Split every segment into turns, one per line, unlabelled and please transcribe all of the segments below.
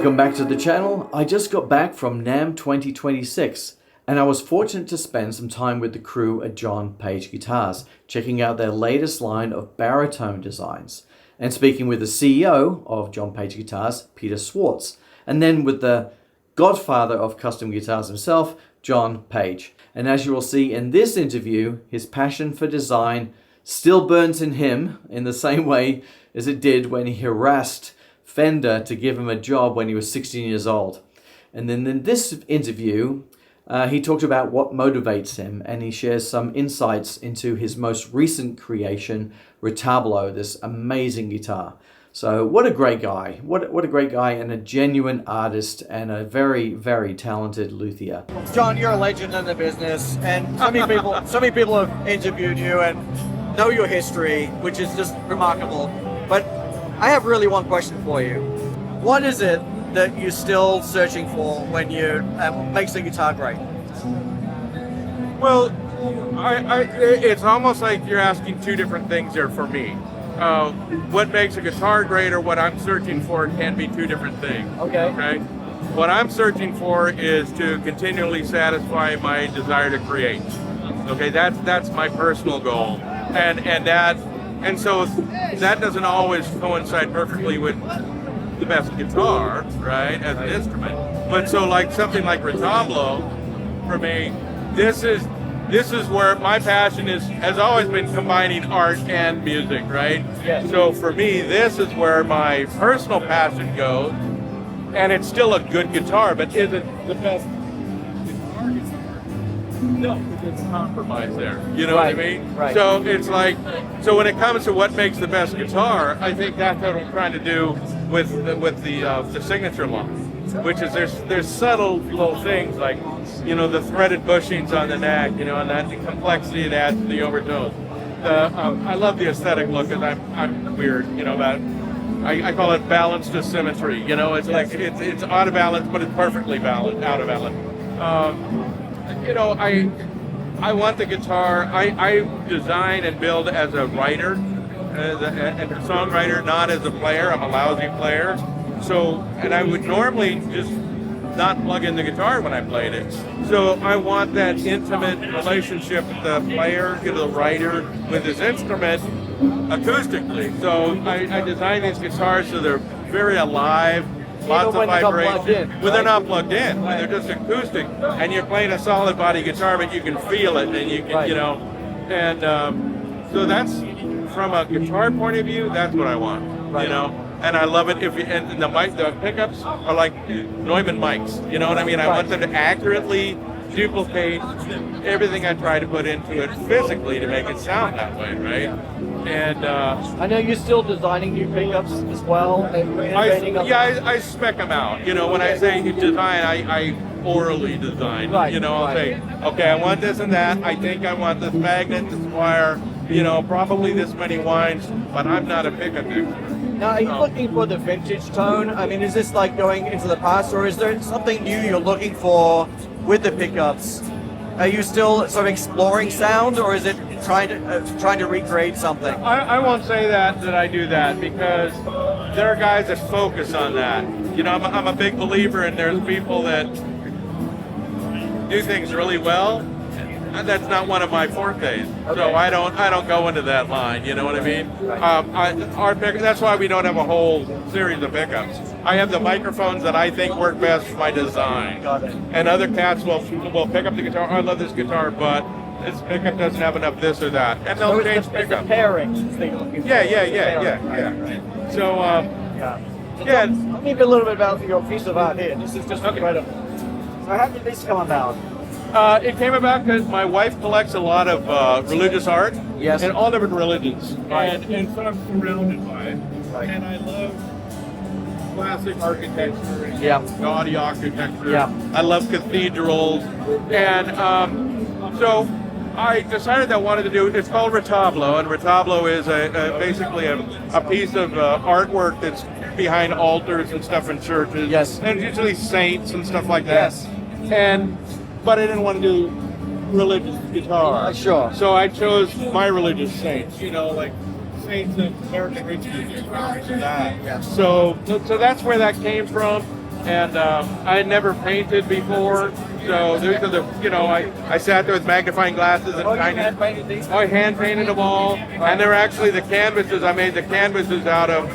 Welcome back to the channel. I just got back from NAMM 2026 and I was fortunate to spend some time with the crew at John Page Guitars, checking out their latest line of baritone designs and speaking with the CEO of John Page Guitars, Peter Swartz, and then with the godfather of custom guitars himself, John Page. And as you will see in this interview, his passion for design still burns in him in the same way as it did when he harassed Fender to give him a job when he was 16 years old. And then in this interview, he talked about what motivates him, and he shares some insights into his most recent creation, Retablo, this amazing guitar. So what a great guy. What a great guy, and a genuine artist and a very, very talented luthier.
John, you're a legend in the business, and so many people have interviewed you and know your history, which is just remarkable. But I have really one question for you. What is it that you're still searching for when you makes the guitar great?
Well, it's almost like you're asking two different things there for me. What makes a guitar great or what I'm searching for can be two different things. Okay. What I'm searching for is to continually satisfy my desire to create. Okay, that's my personal goal, and so that doesn't always coincide perfectly with the best guitar, right, as an instrument. But so like something like Retablo, for me, this is where my passion has always been combining art and music, right?
Yes.
So for me, this is where my personal passion goes, and it's still a good guitar, but is it the best guitar? No, because it's compromise there. You know what I mean?
Right.
So it's like, so when it comes to what makes the best guitar, I think that's what I'm trying to do with the signature line, which is there's subtle little things like, you know, the threaded bushings on the neck, you know, and that the complexity it adds to the overtones. I love the aesthetic look, because I'm weird, you know, about I call it balanced to symmetry. You know, it's like it's out of balance, but it's perfectly balanced, out of balance. You know, I want the guitar. I design and build as a writer, and a songwriter, not as a player. I'm a lousy player. So, and I would normally just not plug in the guitar when I played it. So I want that intimate relationship with the player, the writer, with his instrument acoustically. So I design these guitars so they're very alive, lots of vibration. When they're not plugged in, when they're just acoustic, and you're playing a solid body guitar, but you can feel it, and you can, you know, and so that's, from a guitar point of view, that's what I want, you know. And I love it and the pickups are like Neumann mics, you know what I mean? I want them to accurately duplicate everything I try to put into it physically to make it sound that way, right? And
I know you're still designing new pickups as well.
I spec them out. You know, when I say design, I orally design. You know, I'll say, okay, I want this and that. I think I want this magnet, this wire, you know, probably this many winds, but I'm not a pickup expert.
Now, are you looking for the vintage tone? I mean, is this like going into the past, or is there something new you're looking for with the pickups? Are you still sort of exploring sound, or is it trying to recreate something?
I won't say that I do that, because there are guys that focus on that. You know, I'm a big believer, and there's people that do things really well, and that's not one of my fortes. Okay. So I don't go into that line. You know what I mean? That's why we don't have a whole series of pickups. I have the microphones that I think work best for my design.
Got it.
And other cats will pick up the guitar. Oh, I love this guitar, but this pickup doesn't have enough this or that, and they'll change pickup.
Pairing.
Yeah. So
Tell me a little bit about your piece of art here. This is just incredible. So how did this come about?
It came about because my wife collects a lot of religious art,
yes,
and all different religions,
right,
and so I'm surrounded by it, right, and I love classic architecture, and gaudy architecture. I love cathedrals, and so I decided I wanted to do. It's called Retablo, and Retablo is basically a piece of artwork that's behind altars and stuff in churches.
Yes,
and usually saints and stuff like that. Yes, but I didn't want to do religious guitar.
Sure.
So I chose my religious saints, you know, like saints of American Rituals and that.
Yeah.
So that's where that came from. and I had never painted before. So these are the, I sat there with magnifying glasses and
hand painted these?
I hand painted them all, and they're actually the canvases. I made the canvases out of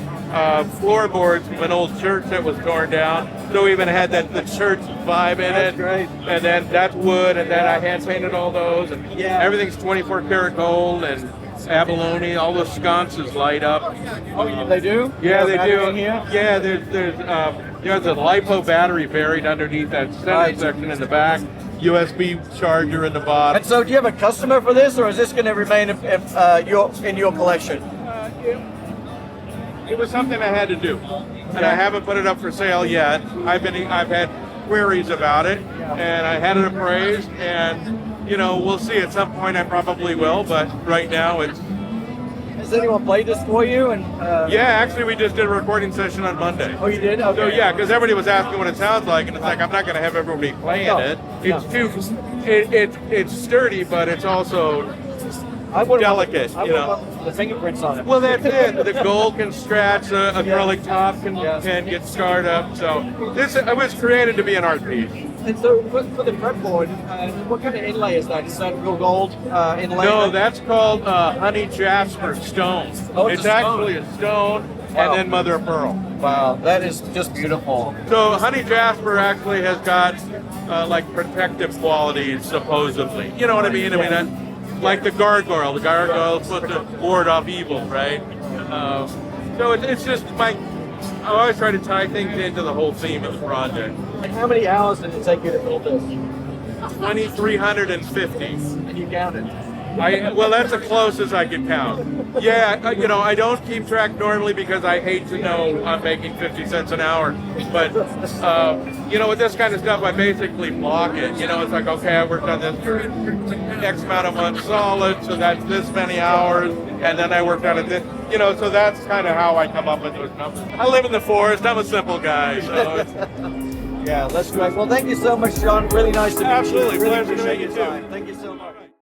floorboards from an old church that was torn down. So we even had the church vibe in
That's
it.
great.
And then that's wood, and then I hand painted all those, and everything's 24 karat gold and abalone. All the sconces light up.
Oh, they do?
Yeah, they
Battery
do.
in here?
Yeah, there's a LiPo battery buried underneath that center
Right.
section in the back. USB charger in the bottom.
And so, do you have a customer for this, or is this going to remain in your collection?
It was something I had to do, and I haven't put it up for sale yet. I've had queries about it, and I had it appraised, and we'll see. At some point, I probably will, but right now it's.
Has anyone played this for you? And
Yeah, actually, we just did a recording session on Monday.
Oh, you did? Okay.
So yeah, because everybody was asking what it sounds like, and it's like I'm not going to have everybody playing
No.
it. It's sturdy, but it's also
I wouldn't
delicate,
want the fingerprints on it.
Well, that's it. The gold can scratch, acrylic top can
Yeah.
get scarred up. So it was created to be an art piece.
And so, for the fretboard, what kind of inlay is that? Is that real gold inlay?
No, that's called honey jasper stone.
Oh, it's
it's
a stone.
actually a stone
Wow.
and then mother of pearl.
Wow, that is just beautiful.
So honey jasper actually has got like protective qualities, supposedly. You know what I mean? Like the gargoyle. The gargoyle is supposed to ward off evil, right? So it's just I always try to tie things into the whole theme of the project.
And how many hours did it take you to build this?
2,350.
And you counted.
Well, that's the closest I could count. Yeah, I don't keep track normally because I hate to know I'm making 50 cents an hour. But, with this kind of stuff, I basically block it. It's like, okay, I worked on this for X amount of months solid, so that's this many hours, and then I worked on it this, so that's kind of how I come up with those numbers. I live in the forest. I'm a simple guy, so it's,
Yeah, that's great. Well, thank you so much, John. Really nice to meet you.
Absolutely.
Really
Pleasure to
appreciate
meet you
your
too.
time. Thank you so much.